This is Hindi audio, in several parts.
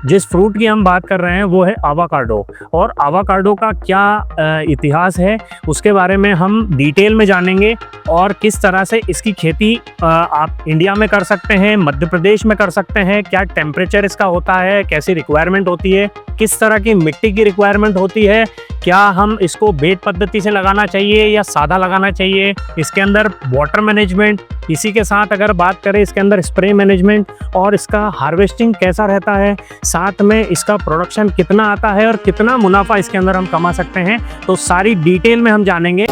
जिस फ्रूट की हम बात कर रहे हैं वो है आवाकाडो। और आवाकाडो का क्या इतिहास है उसके बारे में हम डिटेल में जानेंगे, और किस तरह से इसकी खेती आप इंडिया में कर सकते हैं, मध्य प्रदेश में कर सकते हैं, क्या टेम्परेचर इसका होता है, कैसी रिक्वायरमेंट होती है, किस तरह की मिट्टी की रिक्वायरमेंट होती है, क्या हम इसको बेड पद्धति से लगाना चाहिए या सादा लगाना चाहिए, इसके अंदर वाटर मैनेजमेंट, इसी के साथ अगर बात करें इसके अंदर स्प्रे मैनेजमेंट, और इसका हार्वेस्टिंग कैसा रहता है, साथ में इसका प्रोडक्शन कितना आता है और कितना मुनाफा इसके अंदर हम कमा सकते हैं, तो सारी डिटेल में हम जानेंगे।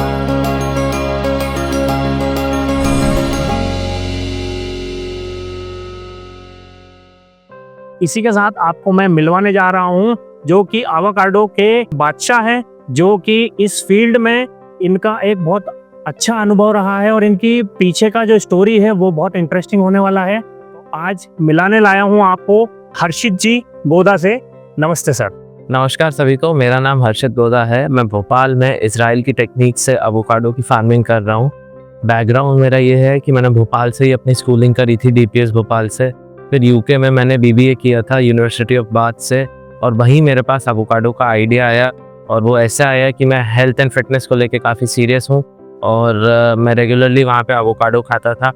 इसी के साथ आपको मैं मिलवाने जा रहा हूं जो कि आवाकाडो के बादशाह हैं, जो कि इस फील्ड में इनका एक बहुत अच्छा अनुभव रहा है और इनकी पीछे का जो स्टोरी है वो बहुत इंटरेस्टिंग होने वाला है। तो आज मिलाने लाया हूं आपको हर्षित जी गोदा से। नमस्ते सर। नमस्कार सभी को, मेरा नाम हर्षित गोदा है। मैं भोपाल में इजराइल की टेक्निक से एवोकाडो की फार्मिंग कर रहा हूँ। बैकग्राउंड मेरा ये है कि मैंने भोपाल से ही अपनी स्कूलिंग करी थी, डीपीएस भोपाल से। फिर यूके में मैंने बीबीए किया था यूनिवर्सिटी ऑफ बाथ से, और वहीं मेरे पास एवोकाडो का आइडिया आया। और वो ऐसा आया कि मैं हेल्थ एंड फिटनेस को लेके काफ़ी सीरियस हूँ, और मैं रेगुलरली वहाँ पे एवोकाडो खाता था।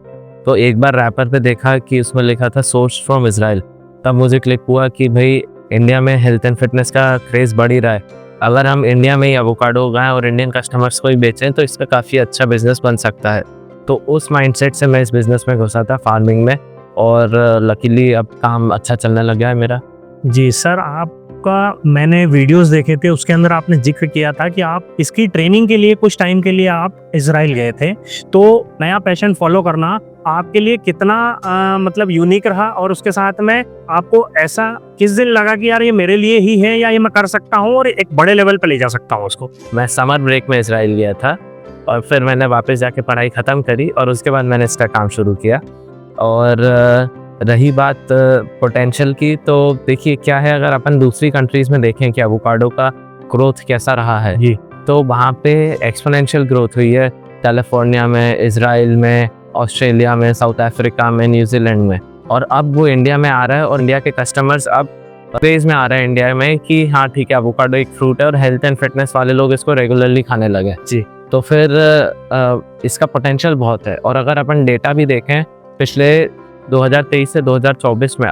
तो एक बार रैपर पे देखा कि उसमें लिखा था सोर्स फ्रॉम इजराइल, तब मुझे क्लिक हुआ कि भाई इंडिया में हेल्थ एंड फिटनेस का क्रेज़ बढ़ ही रहा है। अगर हम इंडिया में ही एवोकाडो उगाएं और इंडियन कस्टमर्स को ही बेचें तो इसका काफ़ी अच्छा बिजनेस बन सकता है। तो उस माइंडसेट से मैं इस बिज़नेस में घुसा था, फार्मिंग में, और लकीली अब काम अच्छा चलने लग गया है मेरा। जी सर, आपका मैंने वीडियोस देखे थे, उसके अंदर आपने जिक्र किया था कि आप इसकी ट्रेनिंग के लिए कुछ टाइम के लिए आप इजराइल गए थे। तो नया पैशन फॉलो करना आपके लिए कितना मतलब यूनिक रहा, और उसके साथ में आपको ऐसा किस दिन लगा कि यार ये मेरे लिए ही है या ये मैं कर सकता हूँ और एक बड़े लेवल पे ले जा सकता हूँ उसको? मैं समर ब्रेक में इजराइल गया था, और फिर मैंने वापस जाके पढ़ाई ख़त्म करी, और उसके बाद मैंने इसका काम शुरू किया। और रही बात पोटेंशियल की, तो देखिए क्या है, अगर अपन दूसरी कंट्रीज़ में देखें कि एवोकाडो का ग्रोथ कैसा रहा है जी, तो वहाँ पे एक्सपोनेंशियल ग्रोथ हुई है। कैलिफोर्निया में, इजराइल में, ऑस्ट्रेलिया में, साउथ अफ्रीका में, न्यूजीलैंड में, और अब वो इंडिया में आ रहा है। और इंडिया के कस्टमर्स अब क्रेज़ में आ रहे हैं इंडिया में कि हाँ ठीक है, एवोकाडो एक फ्रूट है और हेल्थ एंड फिटनेस वाले लोग इसको रेगुलरली खाने लगे जी। तो फिर इसका पोटेंशियल बहुत है। और अगर अपन डेटा भी देखें, पिछले 2023 से 2024 में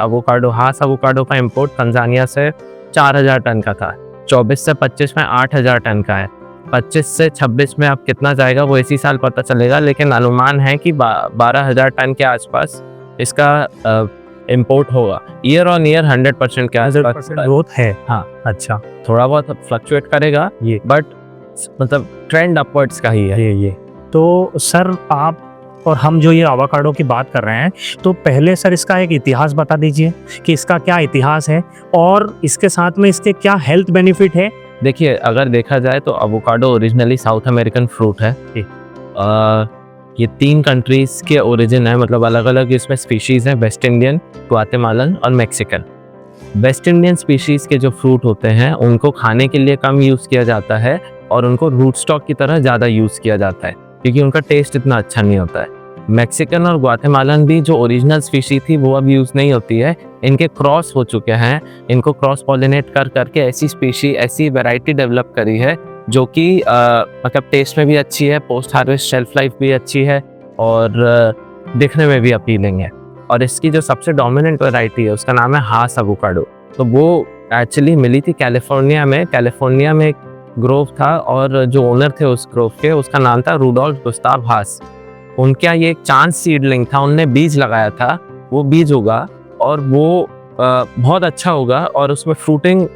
हास एवोकाडो का इंपोर्ट तंजानिया से 4000 टन का था, 24 से 25 में 8000 टन का है, 25 से 26 में अब कितना जाएगा वो इसी साल पता चलेगा, लेकिन अनुमान है कि 12,000 टन के आसपास इसका इंपोर्ट होगा। ईयर ऑन ईयर 100% के आसपास ग्रोथ है। हाँ, अच्छा, थोड़ा बहुत फ्लक्चुएट करेगा ये बट मतलब ट्रेंड अपवर्ड्स का ही है। ये तो सर, आप और हम जो ये आवाकाडो की बात कर रहे हैं, तो पहले सर इसका एक इतिहास बता दीजिए कि इसका क्या इतिहास है और इसके साथ में इसके क्या हेल्थ बेनिफिट है। देखिए, अगर देखा जाए तो avocado originally south American fruit है। ये 3 कंट्रीज़ के ओरिजिन है, मतलब अलग अलग इसमें स्पीशीज़ हैं, वेस्ट इंडियन, ग्वाटेमालन और मैक्सिकन। वेस्ट इंडियन स्पीशीज़ के जो फ्रूट होते हैं उनको खाने के लिए कम यूज़ किया जाता है, और उनको रूट स्टॉक की तरह ज़्यादा यूज़ किया जाता है क्योंकि उनका टेस्ट इतना अच्छा नहीं होता है। मैक्सिकन और ग्वाटेमालन भी जो ओरिजिनल स्पीशी थी वो अब यूज़ नहीं होती है, इनके क्रॉस हो चुके हैं। इनको क्रॉस पॉलिनेट कर करके ऐसी स्पीशी, ऐसी वैरायटी डेवलप करी है जो कि मतलब टेस्ट में भी अच्छी है, पोस्ट हार्वेस्ट शेल्फ लाइफ भी अच्छी है, और दिखने में भी अपीलिंग है। और इसकी जो सबसे डोमिनेंट वैरायटी है उसका नाम है हास एवोकाडो। तो वो एक्चुअली मिली थी कैलिफोर्निया में एक ग्रोव था, और जो ओनर थे उस ग्रोव के, उसका नाम था रूडोल्फ गुस्ताव हास। उनका ये एक चांस सीडलिंग था, उनने बीज लगाया था, वो बीज होगा और वो बहुत अच्छा होगा। और उसमें फ्रूटिंग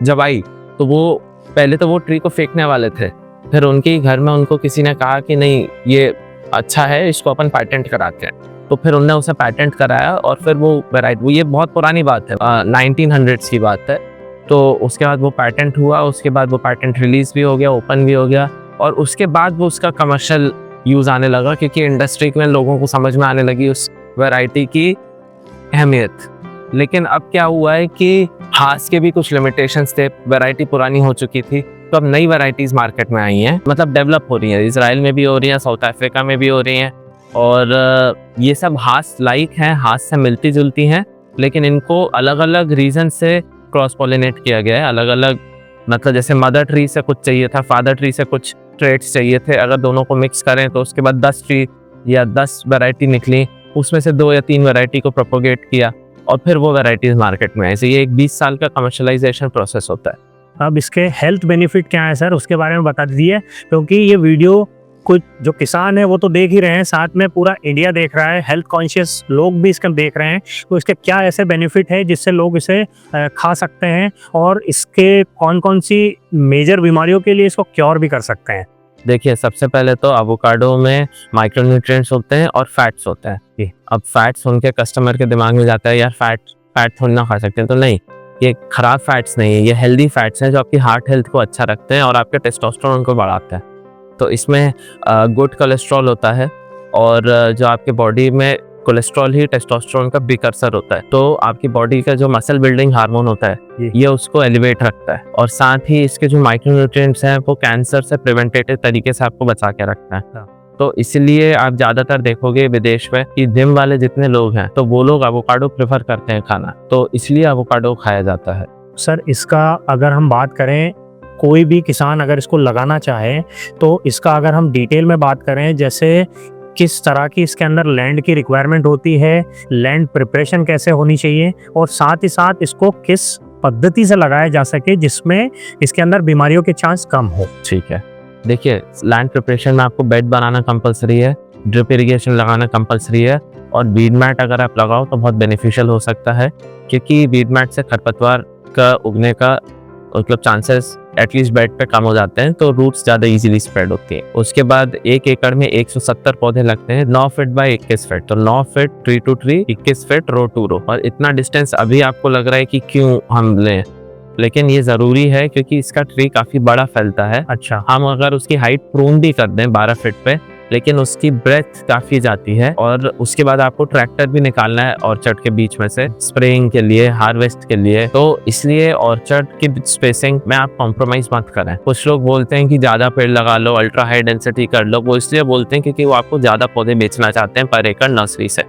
जब आई तो वो पहले तो वो ट्री को फेंकने वाले थे, फिर उनके ही घर में उनको किसी ने कहा कि नहीं ये अच्छा है, इसको अपन पेटेंट कराते हैं। तो फिर उनने उसे पेटेंट कराया, और फिर वो वैरायटी, ये बहुत पुरानी बात है, 1900s की बात है। तो उसके बाद वो पेटेंट हुआ, उसके बाद वो पेटेंट रिलीज भी हो गया, ओपन भी हो गया, और उसके बाद वो उसका कमर्शियल यूज़ आने लगा क्योंकि इंडस्ट्री में लोगों को समझ में आने लगी उस वैरायटी की अहमियत। लेकिन अब क्या हुआ है कि हास के भी कुछ लिमिटेशंस थे, वैरायटी पुरानी हो चुकी थी, तो अब नई वैरायटीज़ मार्केट में आई हैं, मतलब डेवलप हो रही हैं, इजराइल में भी हो रही हैं, साउथ अफ्रीका में भी हो रही हैं। और ये सब हास लाइक हैं, हास से मिलती जुलती हैं, लेकिन इनको अलग अलग रीज़न से क्रॉस पॉलिनेट किया गया है। अलग अलग मतलब जैसे मदर ट्री से कुछ चाहिए था, फादर ट्री से कुछ ट्रेड्स चाहिए थे, अगर दोनों को मिक्स करें तो उसके बाद 10 ट्री या 10 वैरायटी निकली, उसमें से 2 या 3 वैरायटी को प्रोपोगेट किया और फिर वो वैरायटीज मार्केट में आई। तो ये एक 20 साल का कमर्शलाइजेशन प्रोसेस होता है। अब इसके हेल्थ बेनिफिट क्या है सर, उसके बारे में बता दीजिए, क्योंकि ये वीडियो कुछ जो किसान है वो तो देख ही रहे हैं, साथ में पूरा इंडिया देख रहा है, हेल्थ कॉन्शियस लोग भी इसका देख रहे हैं। तो इसके क्या ऐसे बेनिफिट है जिससे लोग इसे खा सकते हैं, और इसके कौन कौन सी मेजर बीमारियों के लिए इसको क्योर भी कर सकते हैं? देखिए, सबसे पहले तो एवोकाडो में माइक्रोन्यूट्रिएंट्स होते हैं और फैट्स होते हैं। अब फैट्स सुन के कस्टमर के दिमाग में जाता है यार फैट थोड़ी ना खा सकते हैं, तो नहीं, ये खराब फैट्स नहीं है, ये हेल्दी फैट्स हैं जो आपकी हार्ट हेल्थ को अच्छा रखते हैं और आपके टेस्टोस्टेरोन को बढ़ाते हैं। तो इसमें गुड कोलेस्ट्रॉल होता है, और जो आपके बॉडी में कोलेस्ट्रॉल ही टेस्टोस्टेरोन का प्रीकर्सर होता है, तो आपकी बॉडी का जो मसल बिल्डिंग हार्मोन होता है ये उसको एलिवेट रखता है, और साथ ही इसके जो माइक्रोन्यूट्रिएंट्स हैं वो कैंसर से प्रिवेंटेटिव तरीके से आपको बचा के रखता है। तो इसलिए आप ज़्यादातर देखोगे विदेश में कि जिम वाले जितने लोग हैं तो वो लोग एवोकाडो प्रेफर करते हैं खाना, तो इसलिए एवोकाडो खाया जाता है। सर, इसका अगर हम बात करें, कोई भी किसान अगर इसको लगाना चाहे तो इसका अगर हम डिटेल में बात करें, जैसे किस तरह की इसके अंदर लैंड की रिक्वायरमेंट होती है, लैंड प्रिपरेशन कैसे होनी चाहिए, और साथ ही साथ इसको किस पद्धति से लगाया जा सके जिसमें इसके अंदर बीमारियों के चांस कम हो। ठीक है, देखिए, लैंड प्रिपरेशन में आपको बेड बनाना कंपलसरी है, ड्रिप इरिगेशन लगाना कंपलसरी है, और वीड मैट अगर आप लगाओ तो बहुत बेनिफिशियल हो सकता है, क्योंकि वीड मैट से खरपतवार का उगने का मतलब चांसेस एटलीस्ट बेड पे कम हो जाते हैं, तो रूट्स ज़्यादा इजीली स्प्रेड होती हैं। उसके बाद 1 एकड़ में 170 पौधे लगते हैं, 9 फीट बाय 21 फीट, तो 9 feet tree to tree, 21 feet row to row. और इतना डिस्टेंस अभी आपको लग रहा है कि क्यों हम लें, लेकिन ये ज़रूरी है क्योंकि इसका ट्री काफ़ी बड़ा फैलता है। अच्छा, हम अगर उसकी हाइट प्रून भी कर दें 12 फीट पे, लेकिन उसकी ब्रेथ काफ़ी जाती है, और उसके बाद आपको ट्रैक्टर भी निकालना है ऑर्चर्ड के बीच में से स्प्रेइंग के लिए, हार्वेस्ट के लिए, तो इसलिए ऑर्चर्ड की स्पेसिंग में आप कॉम्प्रोमाइज़ मत करें। कुछ लोग बोलते हैं कि ज़्यादा पेड़ लगा लो, अल्ट्रा हाई डेंसिटी कर लो, वो इसलिए बोलते हैं क्योंकि वो आपको ज़्यादा पौधे बेचना चाहते हैं पर एकड़ नर्सरी से,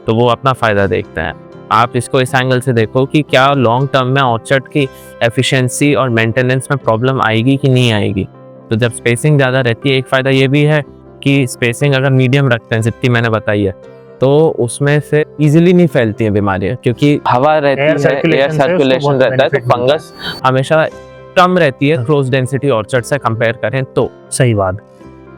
तो वो अपना फ़ायदा देखते हैं। आप इसको इस एंगल से देखो कि क्या लॉन्ग टर्म में ऑर्चर्ड की एफिशिएंसी और मेंटेनेंस में प्रॉब्लम आएगी कि नहीं आएगी। तो जब स्पेसिंग ज़्यादा रहती है, एक फ़ायदा ये भी है कि स्पेसिंग अगर मीडियम रखते हैं जितनी मैंने बताई है, तो उसमें से इजीली नहीं फैलती है बीमारियाँ, क्योंकि हवा रहती है, एयर सर्कुलेशन रहता है, तो फंगस हमेशा कम रहती है क्लोज डेंसिटी ऑर्चर्ड से कंपेयर करें तो। सही बात।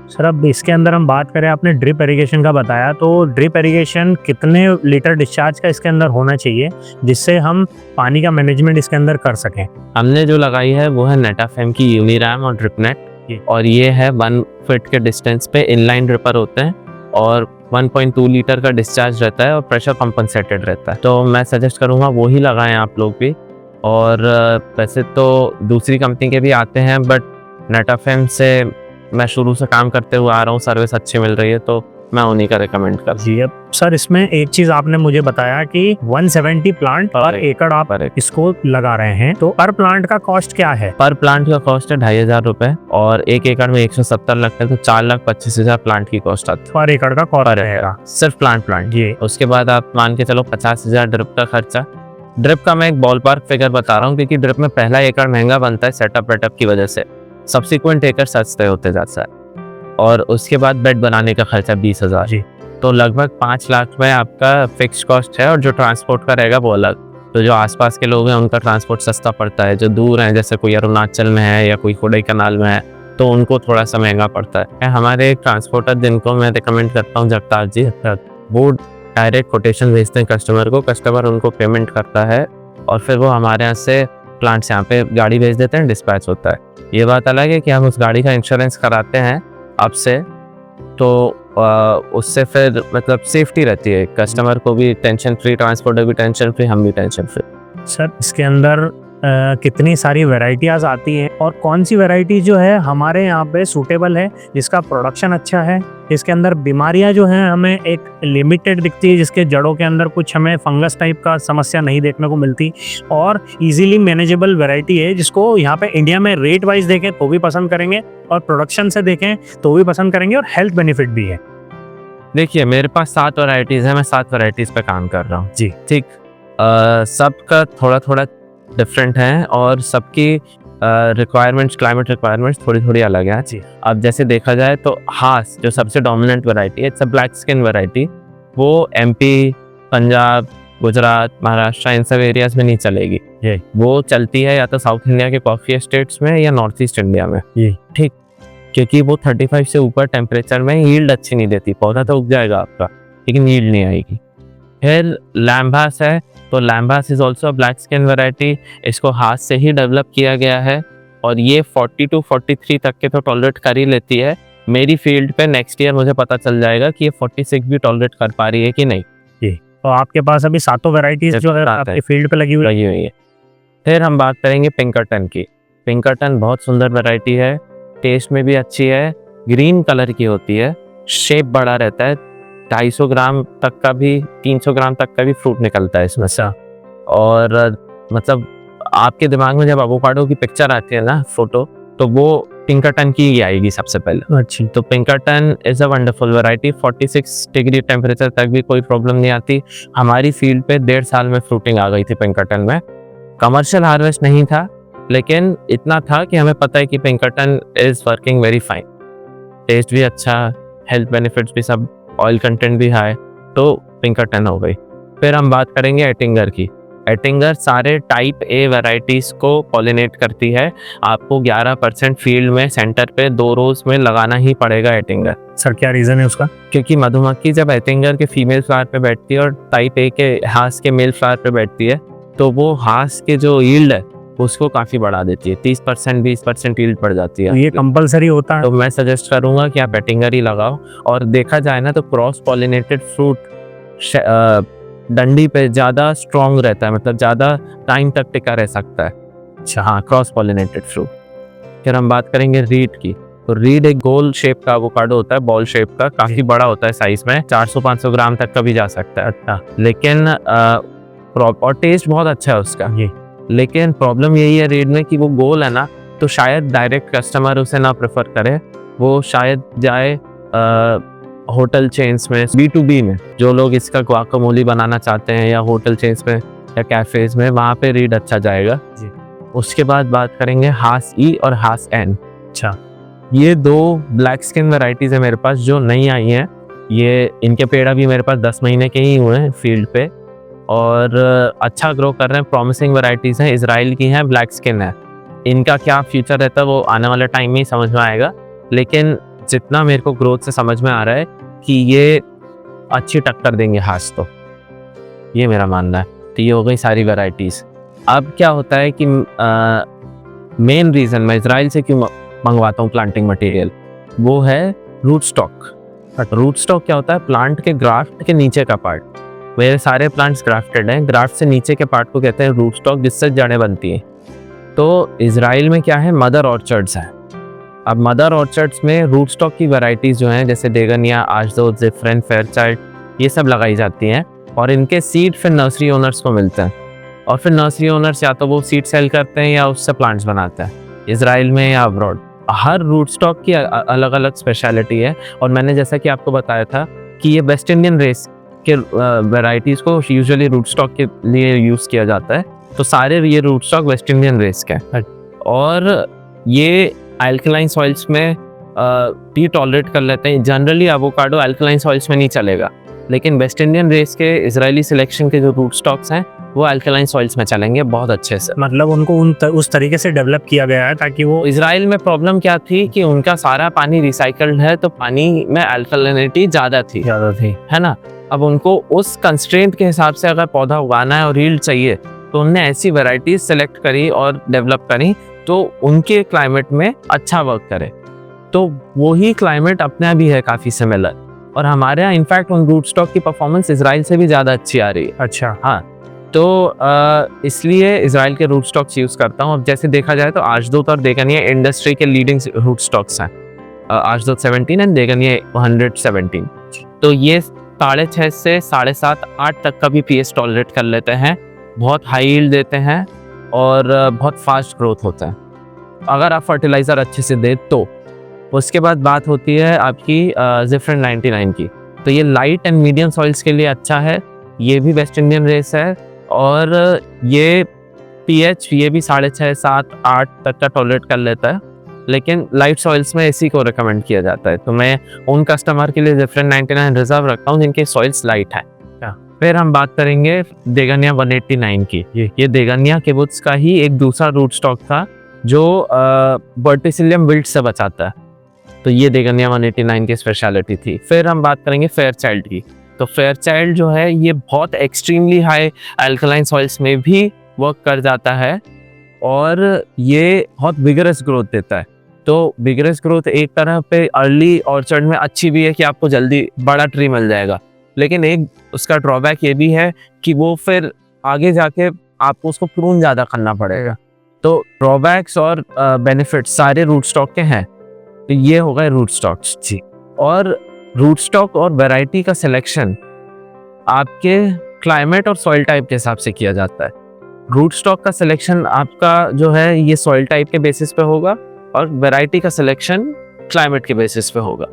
सर, अब इसके अंदर हम बात करें, आपने ड्रिप इरिगेशन का बताया, तो ड्रिप इरिगेशन कितने लीटर डिस्चार्ज का इसके अंदर होना चाहिए जिससे हम पानी का मैनेजमेंट इसके अंदर कर सकें? हमने जो लगाई है वो है नेटाफेम की यूनिराम और ड्रिपनेट, और ये है 1 फीट के डिस्टेंस पे इनलाइन ड्रिपर होते हैं, और 1.2 लीटर का डिस्चार्ज रहता है और प्रेशर कंपनसेटेड रहता है। तो मैं सजेस्ट करूँगा वो ही लगाएं आप लोग भी। और वैसे तो दूसरी कंपनी के भी आते हैं, बट नेटाफेम से मैं शुरू से काम करते हुए आ रहा हूँ, सर्विस अच्छी मिल रही है, तो मैं उन्हीं का रिकमेंड कर। जी, अब सर इसमें एक चीज आपने मुझे बताया कि 170 प्लांट पर एकड़ आप इसको लगा रहे हैं, तो पर प्लांट का कॉस्ट क्या है? पर प्लांट का कॉस्ट है 2500 रुपए, और 1 एकड़ में 170 लगते हैं, तो 4,25,000 प्लांट की कॉस्ट आती है पर एकड़ का कॉस्ट रहेगा सिर्फ प्लांट। जी, उसके बाद आप मान के चलो 50,000 ड्रिप का खर्चा। ड्रिप का मैं एक बॉल पार्क फिगर बता रहा हूँ, क्योंकि ड्रिप में पहला एकड़ महंगा बनता है सेटअप वेटअप की वजह से, सब्सिक्वेंट एकड़ सस्ते होते जाता है। और उसके बाद बेड बनाने का खर्चा 20,000, जी, तो लगभग 5 लाख में आपका फिक्स कॉस्ट है, और जो ट्रांसपोर्ट का रहेगा वो अलग। तो जो आसपास के लोग हैं उनका ट्रांसपोर्ट सस्ता पड़ता है, जो दूर हैं जैसे कोई अरुणाचल में है या कोई कोडाईकनाल में है तो उनको थोड़ा सा महंगा पड़ता है। हमारे एक ट्रांसपोर्टर जिनको मैं रिकमेंड करता हूँ, जगतार जी, वो डायरेक्ट कोटेशन भेजते हैं कस्टमर को, कस्टमर उनको पेमेंट करता है, और फिर वो हमारे यहाँ से प्लांट से यहाँ पे गाड़ी भेज देते हैं, डिस्पैच होता है। ये बात अलग है कि हम उस गाड़ी का इंश्योरेंस कराते हैं अब से, तो उससे फिर मतलब सेफ्टी रहती है, कस्टमर को भी टेंशन फ्री, ट्रांसपोर्टर भी टेंशन फ्री, हम भी टेंशन फ्री। सर इसके अंदर कितनी सारी वैरायटीज आती हैं, और कौन सी वैरायटी जो है हमारे यहाँ पे सूटेबल है, जिसका प्रोडक्शन अच्छा है? इसके अंदर बीमारियां जो हैं हमें एक लिमिटेड दिखती है, जिसके जड़ों के अंदर कुछ हमें फंगस टाइप का समस्या नहीं देखने को मिलती, और इजीली मैनेजेबल वैरायटी है, जिसको यहाँ पे इंडिया में रेट वाइज देखें तो भी पसंद करेंगे, और प्रोडक्शन से देखें तो भी पसंद करेंगे, और हेल्थ बेनिफिट भी है। देखिए, मेरे पास 7 वैरायटीज़ हैं, मैं 7 वैरायटीज़ पे काम कर रहा हूँ जी, ठीक। सबका थोड़ा थोड़ा डिफरेंट हैं और सबकी रिक्वायरमेंट्स, क्लाइमेट रिक्वायरमेंट्स थोड़ी थोड़ी अलग हैं जी। अब जैसे देखा जाए तो हास जो सबसे डोमिनेंट वैरायटी है, it's a black skin variety, वो एमपी, पंजाब, गुजरात, महाराष्ट्र इन सब एरियाज में नहीं चलेगी। ये वो चलती है या तो साउथ इंडिया के कॉफी एस्टेट्स में या नॉर्थ ईस्ट इंडिया में। ये ठीक, क्योंकि वो 35 से ऊपर टेम्परेचर में यील्ड अच्छी नहीं देती। पौधा तो उग जाएगा आपका लेकिन यील्ड नहीं आएगी। फिर लैम्बास है, तो Lamb Hass is also black skin variety. इसको हाथ से ही डेवलप किया गया है और ये 40 to 43 तक के तो टॉलरेट कर ही लेती है। मेरी फील्ड पे नेक्स्ट ईयर मुझे पता चल जाएगा कि ये 46 भी टॉलरेट कर पा रही है कि नहीं। तो आपके पास अभी सातों वैरायटीज जो है आपके फील्ड पे लगी हुई है। फिर हम बात करेंगे पिंकरटन की। पिंकरटन बहुत सुंदर वैरायटी है, टेस्ट में भी अच्छी है, ग्रीन कलर की होती है, शेप बड़ा रहता है, 250 ग्राम तक का भी, 300 ग्राम तक का भी फ्रूट निकलता है इसमें से। और मतलब आपके दिमाग में जब एवोकाडो की पिक्चर आती है ना, फोटो, तो वो पिंकरटन की ही आएगी सबसे पहले। अच्छी। तो Pinkerton is a wonderful variety. 46 degree temperature तक भी कोई प्रॉब्लम नहीं आती। हमारी फील्ड पे 1.5 साल में फ्रूटिंग आ गई थी पिंकरटन में। कमर्शियल हार्वेस्ट नहीं था लेकिन इतना था कि हमें पता है कि Pinkerton is working very fine. Taste भी अच्छा, हेल्थ बेनिफिट्स भी सब, ऑयल कंटेंट भी हाई, तो पिंकरटन हो गई। फिर हम बात करेंगे एटिंगर की। एटिंगर सारे टाइप ए वैरायटीज को पॉलिनेट करती है। आपको 11% फील्ड में सेंटर पे 2 रोज में लगाना ही पड़ेगा एटिंगर। सर क्या रीजन है उसका? क्योंकि मधुमक्खी जब एटिंगर के फीमेल फ्लावर पे बैठती है और टाइप ए के हास के मेल फ्लावर पे बैठती है, तो वो हास के जो यील्ड है उसको काफी बढ़ा देती है। 30% 20% यील्ड बढ़ जाती है। तो ये कंपलसरी होता है? तो मैं सजेस्ट करूंगा कि आप एटिंगर ही लगाओ। और देखा जाए ना तो क्रॉस पॉलिनेटेड फ्रूट डंडी पे ज़्यादा स्ट्रॉन्ग रहता है, मतलब ज़्यादा टाइम तक टिका रह सकता है। अच्छा हाँ, क्रॉस पॉलिनेटेड फ्रूट। फिर हम बात करेंगे रीड की। तो रीड एक गोल शेप का एवोकाडो होता है, बॉल शेप का, काफ़ी बड़ा होता है साइज में, 400-500 ग्राम तक का भी जा सकता है। अच्छा, लेकिन और टेस्ट बहुत अच्छा है उसका। ये लेकिन प्रॉब्लम यही है रीड में कि वो गोल है ना, तो शायद डायरेक्ट कस्टमर उसे ना प्रेफर करे, वो शायद जाए होटल चेन्स में, B2B में, जो लोग इसका गुआकामोली बनाना चाहते हैं या होटल चेन्स में या कैफेज में, वहाँ पे रीड अच्छा जाएगा जी। उसके बाद बात करेंगे हास ई और हास एन। अच्छा, ये 2 ब्लैक स्किन वैरायटीज है मेरे पास जो नई आई हैं। ये इनके पेड़ अभी मेरे पास 10 महीने के ही हुए हैं फील्ड पे और अच्छा ग्रो कर रहे हैं। प्रॉमिसिंग वैरायटीज हैं, इजराइल की हैं, ब्लैक स्किन है। इनका क्या फ्यूचर रहता है वो आने वाले टाइम में ही समझ में आएगा, लेकिन जितना मेरे को ग्रोथ से समझ में आ रहा है कि ये अच्छी टक्कर देंगे हास, तो ये मेरा मानना है। तो ये हो गई सारी वैरायटीज़। अब क्या होता है कि मेन रीज़न मैं इजराइल से क्यों मंगवाता हूँ प्लांटिंग मटेरियल, वो है रूट स्टॉक। रूट स्टॉक क्या होता है? प्लांट के ग्राफ्ट के नीचे का पार्ट। मेरे सारे प्लांट्स ग्राफ्टेड हैं, ग्राफ्ट से नीचे के पार्ट को कहते हैं रूट स्टॉक, जिससे जड़ें बनती हैं। तो इजराइल में क्या है, मदर ऑर्चर्ड्स हैं। अब मदर ऑर्चर्ड्स में रूट स्टॉक की वैरायटीज़ जो हैं, जैसे डेगनिया, आशदोद, ज़िफ्रेन, फेयरचाइल्ड, ये सब लगाई जाती हैं और इनके सीड फिर नर्सरी ओनर्स को मिलते हैं और फिर नर्सरी ओनर्स या तो वो सीड सेल करते हैं या उससे प्लांट्स बनाते हैं, इजराइल में या अब्रॉड। हर रूट स्टॉक की अलग अलग स्पेशलिटी है। और मैंने जैसा कि आपको बताया था कि ये वेस्ट इंडियन रेस के वैरायटीज़ को यूजुअली रूट स्टॉक के लिए यूज़ किया जाता है, तो सारे ये root stock West Indian race के हैं और ये अल्कलाइन सॉइल्स में भी टॉलरेट कर लेते हैं। जनरली एवोकाडो अल्कलाइन सॉइल्स में नहीं चलेगा, लेकिन वेस्ट इंडियन रेस के इजरायली सिलेक्शन के जो रूट स्टॉक्स हैं वो अल्कलाइन सॉइल्स में चलेंगे बहुत अच्छे से। मतलब उनको उस तरीके से डेवलप किया गया है ताकि वो, इजराइल में प्रॉब्लम क्या थी कि उनका सारा पानी रिसाइकल्ड है, तो पानी में अल्कलिनिटी ज़्यादा थी, है ना। अब उनको उस कंस्ट्रेंट के हिसाब से अगर पौधा उगाना है और यील्ड चाहिए, तो उनने ऐसी वैरायटीज सेलेक्ट करी और डेवलप करी तो उनके क्लाइमेट में अच्छा वर्क करे। तो वही क्लाइमेट अपने यहाँ भी है काफ़ी सिमिलर, और हमारे यहाँ इनफैक्ट उन रूट स्टॉक की परफॉर्मेंस इजराइल से भी ज़्यादा अच्छी आ रही है। अच्छा हाँ, तो इसलिए इजराइल के रूट स्टॉक्स यूज़ करता हूँ। अब जैसे देखा जाए तो आशदोद और डेगनिया इंडस्ट्री के लीडिंग रूट स्टॉक्स हैं। आशदोद 17 एंड डेगनिया 117। तो ये 6.5 से 7.5-8 तक का भी पीएच टॉलरेट कर लेते हैं, बहुत हाई यील्ड देते हैं और बहुत फास्ट ग्रोथ होता है अगर आप फर्टिलाइज़र अच्छे से दें तो। उसके बाद बात होती है आपकी ज़िफ्रेन 99 की। तो ये लाइट एंड मीडियम सॉइल्स के लिए अच्छा है, ये भी वेस्ट इंडियन रेस है और ये पीएच ये भी 6.5, 7, 8 तक का टॉलरेट कर लेता है, लेकिन लाइट सॉइल्स में इसी को रिकमेंड किया जाता है। तो मैं उन कस्टमर के लिए डिफरेंट 99 रिजर्व रखता हूँ जिनके सॉइल्स लाइट है। फिर हम बात करेंगे देगनिया 189 की। ये देगनिया किबुत्स का ही एक दूसरा रूट स्टॉक था जो वर्टिसिलियम विल्ट से बचाता है। तो ये देगनिया 189 की स्पेशलिटी थी। फिर हम बात करेंगे फेयरचाइल्ड की। तो फेयरचाइल्ड जो है ये बहुत एक्सट्रीमली हाई अल्कलाइन सॉइल्स में भी वर्क कर जाता है और ये बहुत विगरस ग्रोथ देता है। तो विगरस ग्रोथ एक तरह पे अर्ली ऑर्चर्ड में अच्छी भी है कि आपको जल्दी बड़ा ट्री मिल जाएगा, लेकिन एक उसका ड्रॉबैक ये भी है कि वो फिर आगे जाके आपको उसको प्रून ज़्यादा करना पड़ेगा। तो ड्रॉबैक्स और बेनिफिट्स सारे रूट स्टॉक के हैं। तो ये हो गए रूट स्टॉक्स जी। और रूट स्टॉक और वैरायटी का सिलेक्शन आपके क्लाइमेट और सॉइल टाइप के हिसाब से किया जाता है। रूट स्टॉक का सिलेक्शन आपका जो है ये सॉइल टाइप के बेसिस पे होगा और वैरायटी का सिलेक्शन क्लाइमेट के बेसिस पे होगा।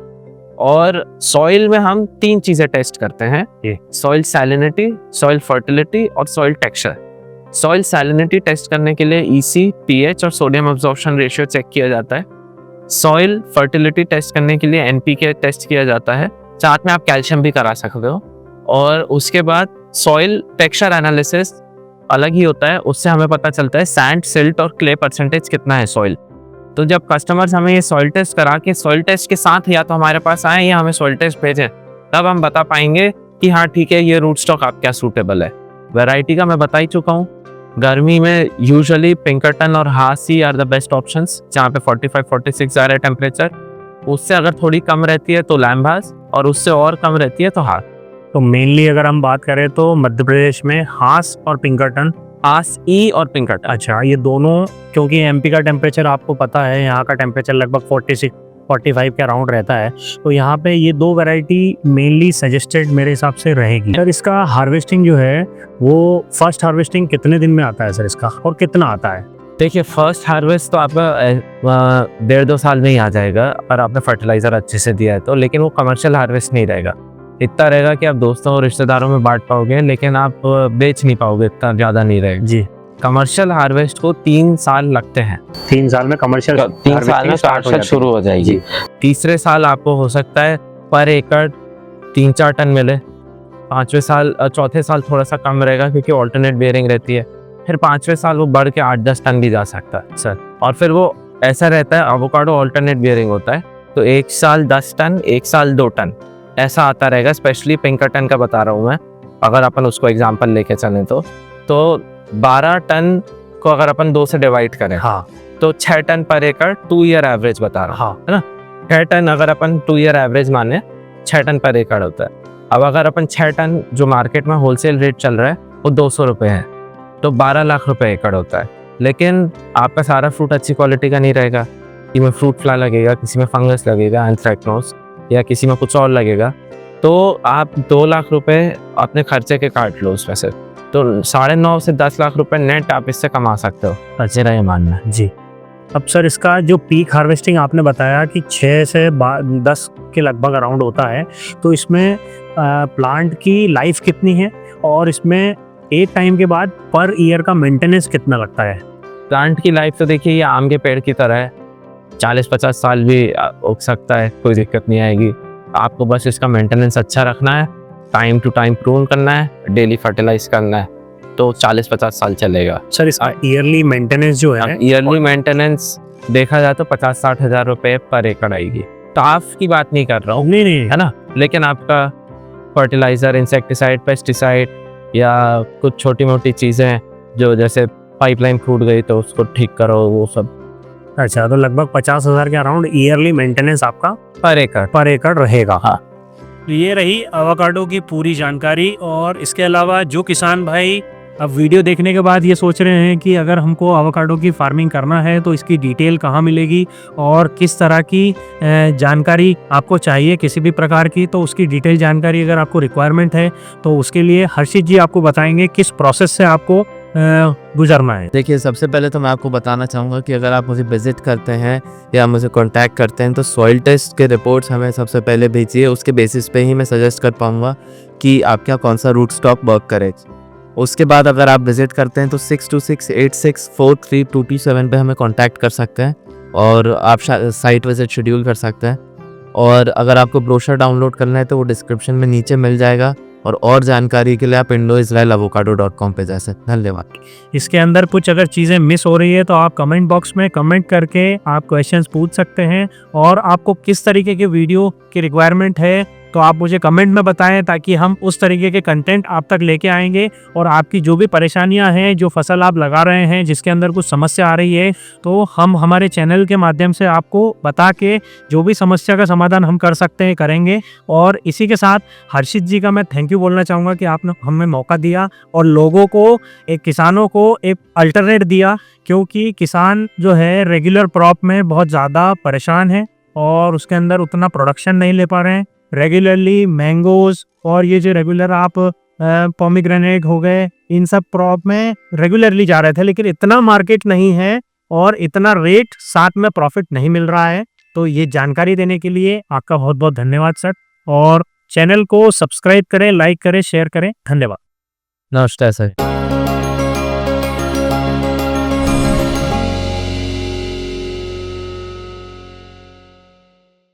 और सॉइल में हम 3 चीज़ें टेस्ट करते हैं, सॉइल सैलिनिटी, सॉइल फर्टिलिटी और soil texture. Soil salinity test करने के लिए EC, pH और सोडियम एब्जॉर्प्शन रेशियो चेक किया जाता है। सॉइल फर्टिलिटी टेस्ट करने के लिए NPK टेस्ट किया जाता है, साथ में आप कैल्शियम भी करा सकते हो। और उसके बाद सॉइल टेक्सचर एनालिसिस अलग ही होता है, उससे हमें पता चलता है सैंड, सिल्ट और क्ले परसेंटेज कितना है सॉइल। तो जब कस्टमर्स हमें ये सॉइल टेस्ट करा के सॉइल टेस्ट के साथ या तो हमारे पास आए या हमें सॉइल टेस्ट भेजें, तब हम बता पाएंगे कि हाँ ठीक है ये रूट स्टॉक आप क्या सूटेबल है। वैरायटी का मैं बता ही चुका हूँ। गर्मी में यूजुअली पिंकरटन और हासी आर द बेस्ट ऑप्शंस, जहाँ पे 45-46 जा रहा है टेम्परेचर। उससे अगर थोड़ी कम रहती है तो लैम्बास और उससे और कम रहती है तो हास। तो मेनली अगर हम बात करें तो मध्य प्रदेश में हास और पिंकरटन, हास ई और पिंकरटन। अच्छा, ये दोनों, क्योंकि एमपी का टेम्परेचर आपको पता है, यहाँ का टेम्परेचर लगभग 46-45 के अराउंड रहता है, तो यहाँ पे ये 2 वैरायटी मेनली सजेस्टेड मेरे हिसाब से रहेगी। सर इसका हार्वेस्टिंग जो है वो फर्स्ट हार्वेस्टिंग कितने दिन में आता है सर इसका, और कितना आता है? देखिए फर्स्ट हार्वेस्ट तो आपका 1.5-2 साल में ही आ जाएगा अगर आपने फर्टिलाइजर अच्छे से दिया है तो, लेकिन वो कमर्शियल हार्वेस्ट नहीं रहेगा। इतना रहेगा कि आप दोस्तों और रिश्तेदारों में बांट पाओगे, लेकिन आप बेच नहीं पाओगे, इतना ज़्यादा नहीं रहेगा जी। कमर्शियल हार्वेस्ट को 3 साल लगते हैं। 3 साल में कमर्शियल 3 साल में स्टार्ट शुरू हो जाएगी। तीसरे साल आपको हो सकता है पर एकड़ 3-4 टन मिले। चौथे साल थोड़ा सा कम रहेगा क्योंकि ऑल्टरनेट बेयरिंग रहती है। फिर 5वें साल वो बढ़ के 8-10 टन भी जा सकता है सर। और फिर वो ऐसा रहता है, एवोकाडो ऑल्टरनेट बेयरिंग होता है, तो 1 साल 10 टन, 1 साल 2 टन ऐसा आता रहेगा। स्पेशली पिंकरटन का बता रहा हूँ मैं, अगर अपन उसको एग्जाम्पल लेके चलें तो 12 टन को अगर अपन 2 से डिवाइड करें, हाँ, तो 6 टन पर एकड़ 2 ईयर एवरेज बता रहा हूँ, है ना। 6 टन अगर अपन 2 ईयर एवरेज माने, 6 टन पर एकड़ होता है। अब अगर अपन 6 टन जो मार्केट में होलसेल रेट चल रहा है वो 200 रुपये है, तो 12 लाख रुपए एकड़ होता है। लेकिन आपका सारा फ्रूट अच्छी क्वालिटी का नहीं रहेगा, किसी में फ्रूट फ्लाई लगेगा, किसी में फंगस लगेगा, एंथ्रेक्नोज, या किसी में कुछ और लगेगा, तो आप 2 लाख रुपए अपने खर्चे के काट लो उसमें से, तो 9.5 से 10 लाख रुपए नेट आप इससे कमा सकते हो, मेरा ये मानना है जी। अब सर इसका जो पीक हार्वेस्टिंग आपने बताया कि 6 से 10 के लगभग अराउंड होता है, तो इसमें प्लांट की लाइफ कितनी है और इसमें एक टाइम के बाद पर ईयर का मेंटेनेंस कितना लगता है? प्लांट की लाइफ तो देखिए ये आम के पेड़ की तरह है, 40-50 साल भी उग सकता है, कोई दिक्कत नहीं आएगी। आपको बस इसका मेंटेनेंस अच्छा रखना है, टाइम टू टाइम प्रून करना है, डेली फर्टिलाइज करना है, तो 40-50 साल चलेगा। सर इसका ईयरली मेंटेनेंस जो है, ईयरली मेंटेनेंस देखा जाए तो 50-60 हज़ार रुपये पर एकड़ आएगी। टाफ की बात नहीं कर रहा हूँ, नहीं है ना, लेकिन आपका फर्टिलाइजर, इंसेक्टिसाइड, पेस्टिसाइड या कुछ छोटी मोटी चीज़ें जो जैसे पाइपलाइन फूट गई तो उसको ठीक करो, वो सब। अच्छा, तो लगभग 50,000 के अराउंड ईयरली मेंटेनेंस आपका पर एकड़ रहेगा। हाँ, ये रही एवोकाडो की पूरी जानकारी। और इसके अलावा जो किसान भाई अब वीडियो देखने के बाद ये सोच रहे हैं कि अगर हमको एवोकाडो की फार्मिंग करना है तो इसकी डिटेल कहाँ मिलेगी और किस तरह की जानकारी आपको चाहिए किसी भी प्रकार की, तो उसकी डिटेल जानकारी अगर आपको रिक्वायरमेंट है तो उसके लिए हर्षित जी आपको बताएंगे किस प्रोसेस से आपको गुजरना है। देखिए, सबसे पहले तो मैं आपको बताना चाहूँगा कि अगर आप मुझे विजिट करते हैं या मुझे कांटेक्ट करते हैं तो सॉइल टेस्ट के रिपोर्ट्स हमें सबसे पहले भेजिए। उसके बेसिस पे ही मैं सजेस्ट कर पाऊँगा कि आपका कौन सा रूट स्टॉक वर्क करे। उसके बाद अगर आप विजिट करते हैं तो 6268643227 पे हमें कांटेक्ट कर सकते हैं और आप साइट विजिट शेड्यूल कर सकते हैं। और अगर आपको ब्रोशर डाउनलोड करना है तो वो डिस्क्रिप्शन में नीचे मिल जाएगा, और जानकारी के लिए आप indo-israelavocado.com पे जा सकते हैं। धन्यवाद। इसके अंदर कुछ अगर चीज़ें मिस हो रही है तो आप कमेंट बॉक्स में कमेंट करके आप क्वेश्चंस पूछ सकते हैं, और आपको किस तरीके के वीडियो की रिक्वायरमेंट है तो आप मुझे कमेंट में बताएं, ताकि हम उस तरीके के कंटेंट आप तक लेके आएंगे। और आपकी जो भी परेशानियां हैं, जो फसल आप लगा रहे हैं जिसके अंदर कुछ समस्या आ रही है, तो हम हमारे चैनल के माध्यम से आपको बता के जो भी समस्या का समाधान हम कर सकते हैं करेंगे। और इसी के साथ हर्षित जी का मैं थैंक यू बोलना चाहूँगा कि आपने हमें मौका दिया और लोगों को, किसानों को एक अल्टरनेट दिया, क्योंकि किसान जो है रेगुलर क्रॉप में बहुत ज़्यादा परेशान है और उसके अंदर उतना प्रोडक्शन नहीं ले पा रहे हैं। रेगुलरली मैंगोज और ये जो रेगुलर आप पोमीग्रेनेट हो गए, इन सब क्रॉप में रेगुलरली जा रहे थे, लेकिन इतना मार्केट नहीं है और इतना रेट साथ में प्रॉफिट नहीं मिल रहा है। तो ये जानकारी देने के लिए आपका बहुत बहुत धन्यवाद सर, और चैनल को सब्सक्राइब करें, लाइक करें, शेयर करें। धन्यवाद। नमस्ते सर।